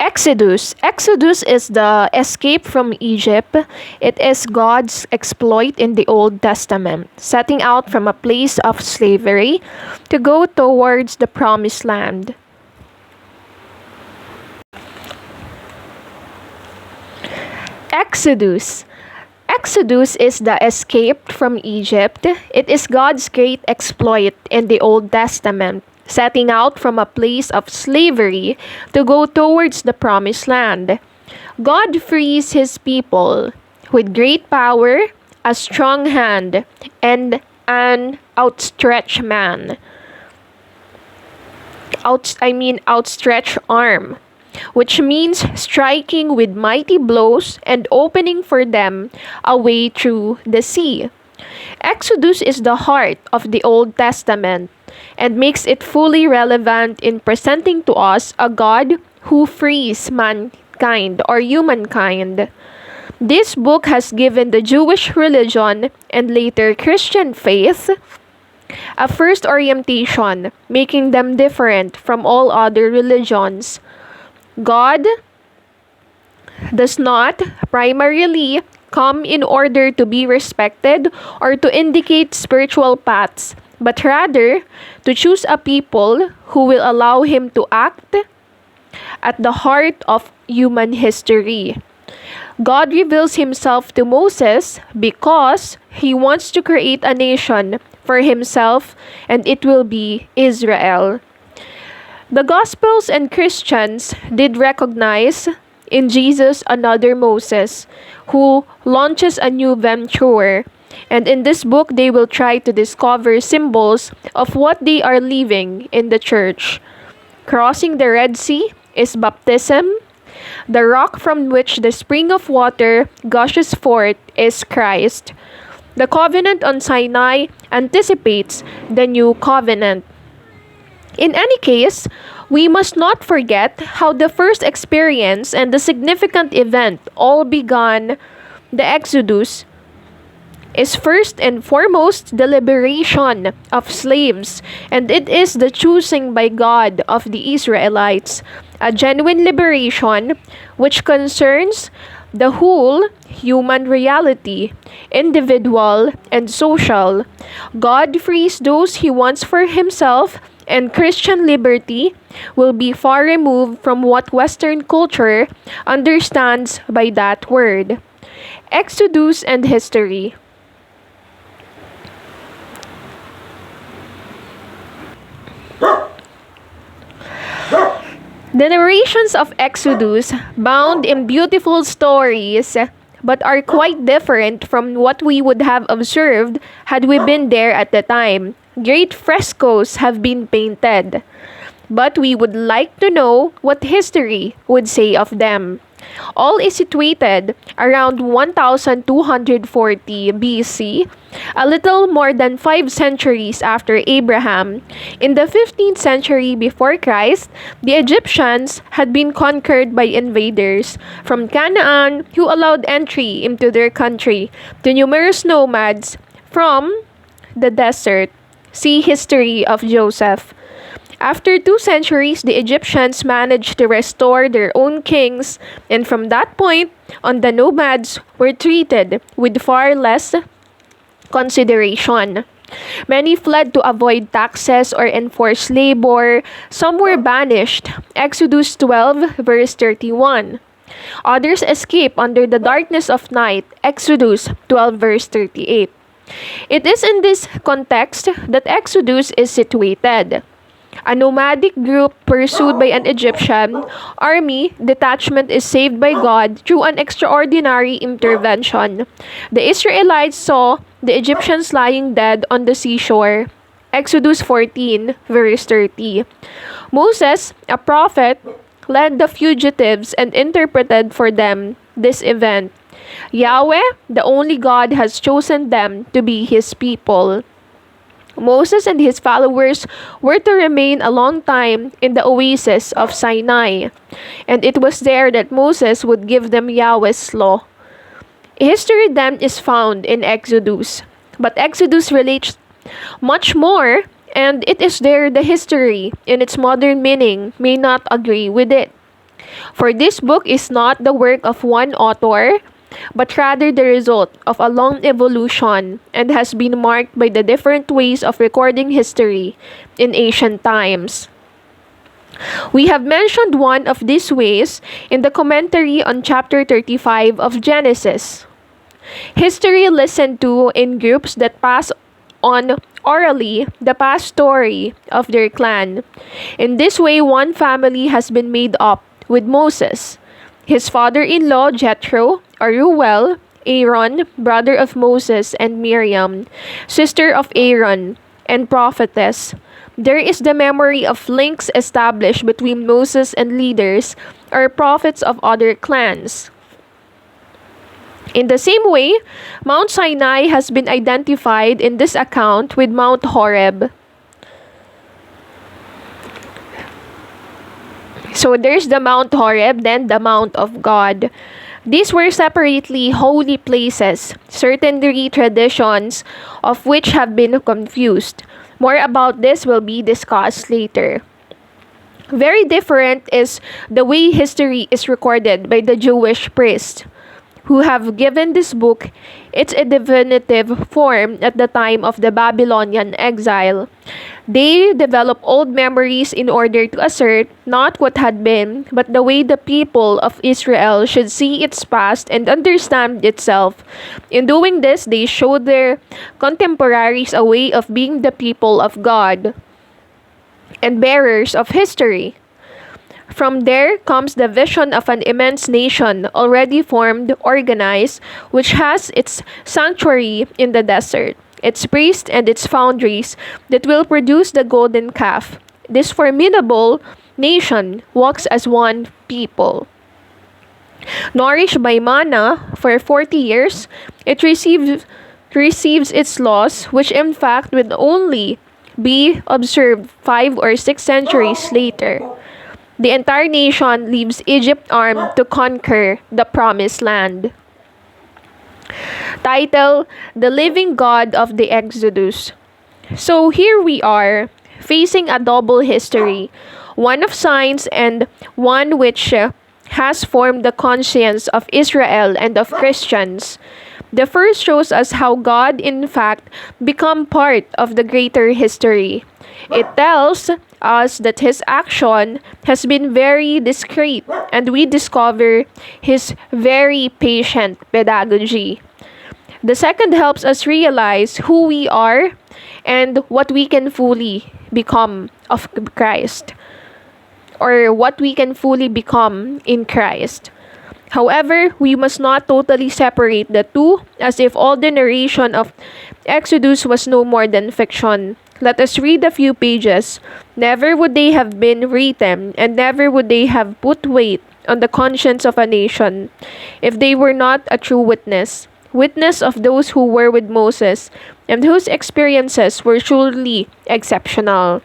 Exodus. Exodus is the escape from Egypt. It is God's exploit in the Old Testament, setting out from a place of slavery to go towards the promised land. Exodus. Exodus is the escape from Egypt. It is God's great exploit in the Old Testament, setting out from a place of slavery to go towards the promised land. God frees his people with great power, a strong hand, and an outstretched man. Outstretched arm, which means striking with mighty blows and opening for them a way through the sea. Exodus is the heart of the Old Testament and makes it fully relevant in presenting to us a God who frees mankind or humankind. This book has given the Jewish religion and later Christian faith a first orientation, making them different from all other religions. God does not primarily come in order to be respected or to indicate spiritual paths, but rather to choose a people who will allow him to act at the heart of human history. God reveals himself to Moses because he wants to create a nation for himself, and it will be Israel. The Gospels and Christians did recognize in Jesus another Moses who launches a new venture. And in this book, they will try to discover symbols of what they are leaving in the church. Crossing the Red Sea is baptism. The rock from which the spring of water gushes forth is Christ. The covenant on Sinai anticipates the new covenant. In any case, we must not forget how the first experience and the significant event all began. The Exodus is first and foremost the liberation of slaves, and it is the choosing by God of the Israelites, a genuine liberation which concerns the whole human reality, individual and social. God frees those he wants for himself, and Christian liberty will be far removed from what Western culture understands by that word. Exodus and history. The narrations of Exodus, bound in beautiful stories, but are quite different from what we would have observed had we been there at the time. Great frescoes have been painted, but we would like to know what history would say of them. All is situated around 1240 BC, a little more than 5 centuries after Abraham. In the 15th century before Christ, the Egyptians had been conquered by invaders from Canaan who allowed entry into their country to numerous nomads from the desert. See History of Joseph. After 2 centuries, the Egyptians managed to restore their own kings, and from that point on, the nomads were treated with far less consideration. Many fled to avoid taxes or enforced labor. Some were banished. Exodus 12, verse 31. Others escaped under the darkness of night. Exodus 12, verse 38. It is in this context that Exodus is situated. A nomadic group pursued by an Egyptian army detachment is saved by God through an extraordinary intervention. The Israelites saw the Egyptians lying dead on the seashore. Exodus 14, verse 30. Moses, a prophet, led the fugitives and interpreted for them this event. Yahweh, the only God, has chosen them to be his people. Moses and his followers were to remain a long time in the oasis of Sinai, and it was there that Moses would give them Yahweh's law. History then is found in Exodus, but Exodus relates much more, and it is there the history, in its modern meaning, may not agree with it. For this book is not the work of one author, but rather the result of a long evolution and has been marked by the different ways of recording history in ancient times. We have mentioned one of these ways in the commentary on chapter 35 of Genesis. History listened to in groups that pass on orally the past story of their clan. In this way, one family has been made up with Moses, his father-in-law Jethro, or Reuel, Aaron, brother of Moses, and Miriam, sister of Aaron, and prophetess. There is the memory of links established between Moses and leaders or prophets of other clans. In the same way, Mount Sinai has been identified in this account with Mount Horeb. So there's the Mount Horeb, then the Mount of God. These were separately holy places, certainly traditions of which have been confused. More about this will be discussed later. Very different is the way history is recorded by the Jewish priests, who have given this book its definitive form at the time of the Babylonian exile. They developed old memories in order to assert not what had been, but the way the people of Israel should see its past and understand itself. In doing this, they showed their contemporaries a way of being the people of God and bearers of history. From there comes the vision of an immense nation already formed, organized, which has its sanctuary in the desert, its priests and its foundries that will produce the golden calf. This formidable nation walks as one people. Nourished by manna for 40 years, it receives its laws, which in fact will only be observed 5 or 6 centuries later. The entire nation leaves Egypt armed to conquer the promised land. Title: The Living God of the Exodus. So here we are, facing a double history, one of signs and one which has formed the conscience of Israel and of Christians. The first shows us how God, in fact, become part of the greater history. It tells us that his action has been very discreet, and we discover his very patient pedagogy. The second helps us realize who we are and what we can fully become of Christ, or what we can fully become in Christ. However, we must not totally separate the two, as if all the narration of Exodus was no more than fiction. Let us read a few pages. Never would they have been written, and never would they have put weight on the conscience of a nation, if they were not a true witness of those who were with Moses, and whose experiences were truly exceptional.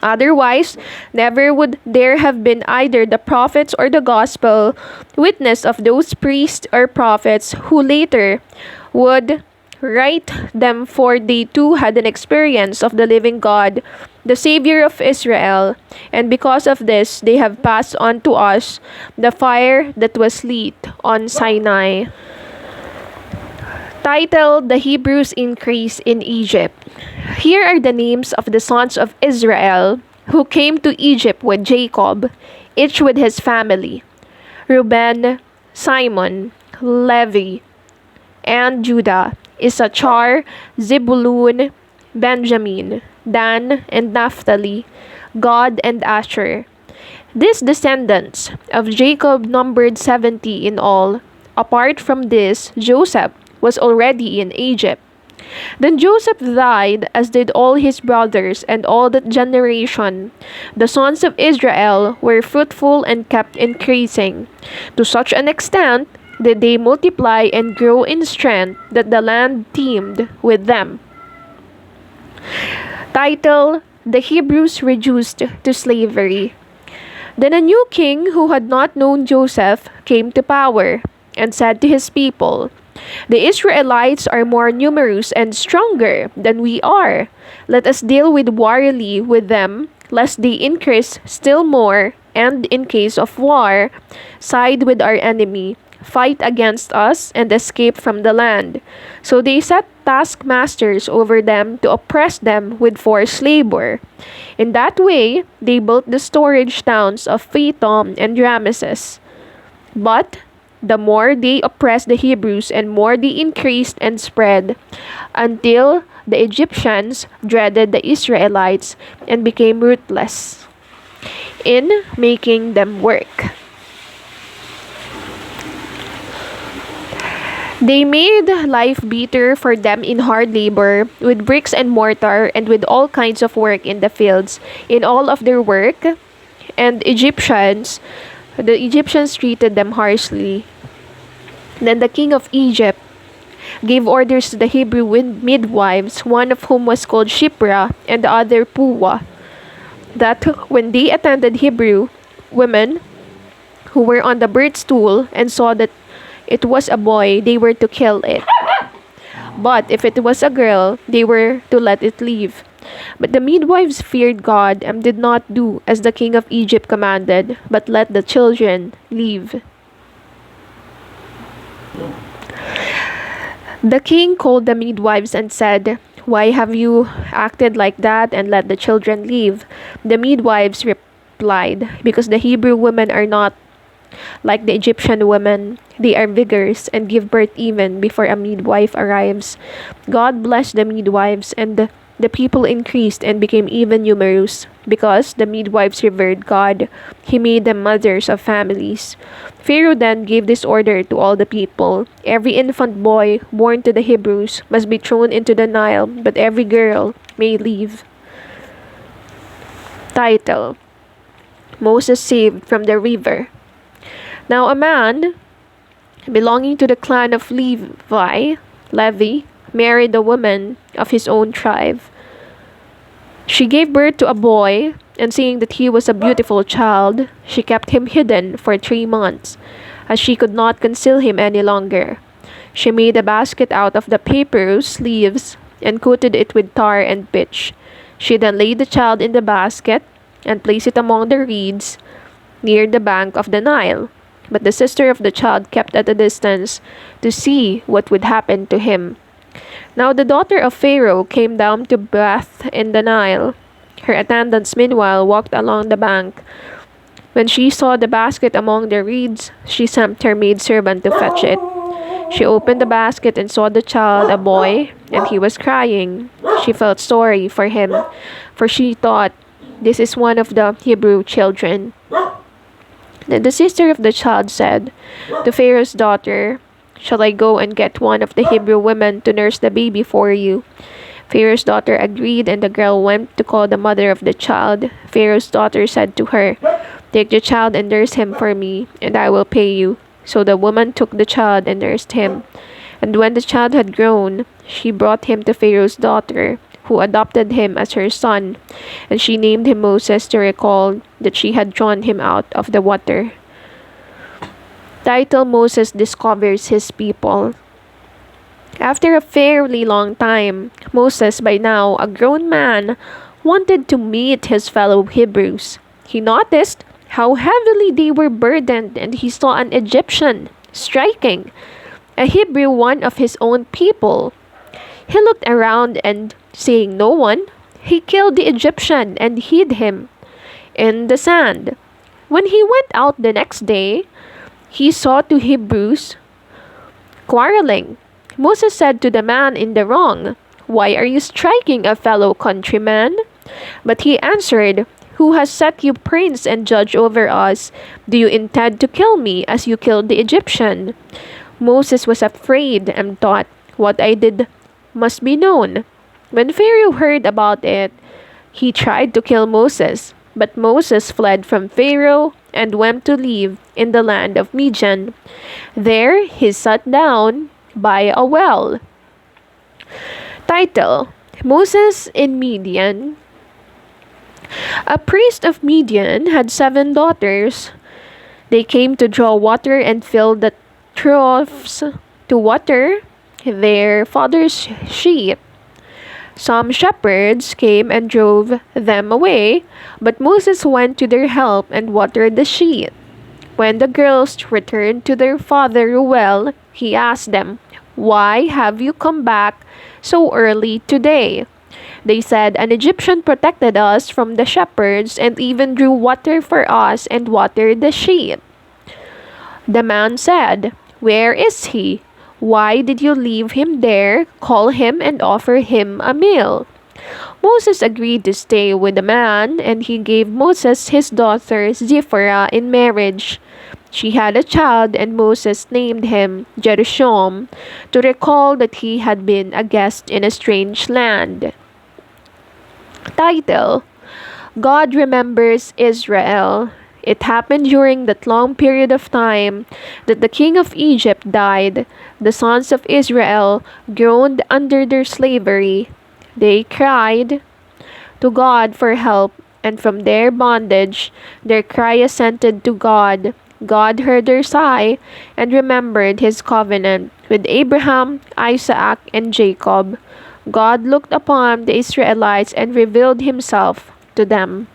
Otherwise, never would there have been either the prophets or the gospel witness of those priests or prophets who later would write them, for they too had an experience of the living God, the Savior of Israel, and because of this they have passed on to us the fire that was lit on Sinai. Title: The Hebrews' Increase in Egypt. Here are the names of the sons of Israel who came to Egypt with Jacob, each with his family: Reuben, Simon, Levi, and Judah, Issachar, Zebulun, Benjamin, Dan, and Naphtali, Gad, and Asher. These descendants of Jacob numbered 70 in all. Apart from this, Joseph was already in Egypt. Then Joseph died, as did all his brothers and all that generation. The sons of Israel were fruitful and kept increasing, to such an extent that they multiply and grow in strength, that the land teemed with them. Title: The Hebrews Reduced to Slavery. Then a new king who had not known Joseph came to power, and said to his people, "The Israelites are more numerous and stronger than we are. Let us deal warily with them, lest they increase still more and in case of war, side with our enemy, fight against us, and escape from the land. So they set taskmasters over them to oppress them with forced labor. In that way, they built the storage towns of Phaethon and Ramesses. But the more they oppressed the Hebrews and more they increased and spread, until the Egyptians dreaded the Israelites and became ruthless in making them work. They made life bitter for them in hard labor, with bricks and mortar, and with all kinds of work in the fields. In all of their work, and the Egyptians treated them harshly. Then the king of Egypt gave orders to the Hebrew midwives, one of whom was called Shipra and the other Puah, that when they attended Hebrew women who were on the birth stool and saw that it was a boy, they were to kill it. But if it was a girl, they were to let it live. But the midwives feared God and did not do as the king of Egypt commanded, but let the children live. The king called the midwives and said, "Why have you acted like that and let the children live?" The midwives replied, "Because the Hebrew women are not like the Egyptian women. They are vigorous and give birth even before a midwife arrives." God blessed the midwives, and the people increased and became even numerous. Because the midwives revered God, He made them mothers of families. Pharaoh then gave this order to all the people: "Every infant boy born to the Hebrews must be thrown into the Nile, but every girl may live." Title: Moses saved from the river. Now a man belonging to the clan of Levi, married a woman of his own tribe. She gave birth to a boy, and seeing that he was a beautiful child, she kept him hidden for 3 months, as she could not conceal him any longer. She made a basket out of the papyrus leaves and coated it with tar and pitch. She then laid the child in the basket and placed it among the reeds near the bank of the Nile. But the sister of the child kept at a distance to see what would happen to him. Now the daughter of Pharaoh came down to bathe in the Nile. Her attendants meanwhile walked along the bank. When she saw the basket among the reeds, she sent her maidservant to fetch it. She opened the basket and saw the child, a boy, and he was crying. She felt sorry for him, for she thought, "This is one of the Hebrew children." Then the sister of the child said to Pharaoh's daughter, "Shall I go and get one of the Hebrew women to nurse the baby for you?" Pharaoh's daughter agreed, and the girl went to call the mother of the child. Pharaoh's daughter said to her, "Take the child and nurse him for me, and I will pay you." So the woman took the child and nursed him. And when the child had grown, she brought him to Pharaoh's daughter, who adopted him as her son, and she named him Moses to recall that she had drawn him out of the water. Title: Moses discovers his people. After a fairly long time, Moses, by now a grown man, wanted to meet his fellow Hebrews. He noticed how heavily they were burdened, and he saw an Egyptian striking a Hebrew, one of his own people. He looked around and, seeing no one, he killed the Egyptian and hid him in the sand. When he went out the next day, he saw two Hebrews quarreling. Moses said to the man in the wrong, "Why are you striking a fellow countryman?" But he answered, "Who has set you prince and judge over us? Do you intend to kill me as you killed the Egyptian?" Moses was afraid and thought, "What I did must be known." When Pharaoh heard about it, he tried to kill Moses. But Moses fled from Pharaoh and went to live in the land of Midian. There he sat down by a well. Title: Moses in Midian. A priest of Midian had 7 daughters. They came to draw water and filled the troughs to water their father's sheep. Some shepherds came and drove them away, but Moses went to their help and watered the sheep. When the girls returned to their father Reuel, he asked them, "Why have you come back so early today?" They said, "An Egyptian protected us from the shepherds and even drew water for us and watered the sheep." The man said, "Where is he? Why did you leave him there? Call him and offer him a meal." Moses agreed to stay with the man, and he gave Moses his daughter Zipporah in marriage. She had a child, and Moses named him Gershom to recall that he had been a guest in a strange land. Title: God Remembers Israel. It happened during that long period of time that the king of Egypt died. The sons of Israel groaned under their slavery. They cried to God for help, and from their bondage their cry ascended to God. God heard their sigh and remembered his covenant with Abraham, Isaac, and Jacob. God looked upon the Israelites and revealed himself to them.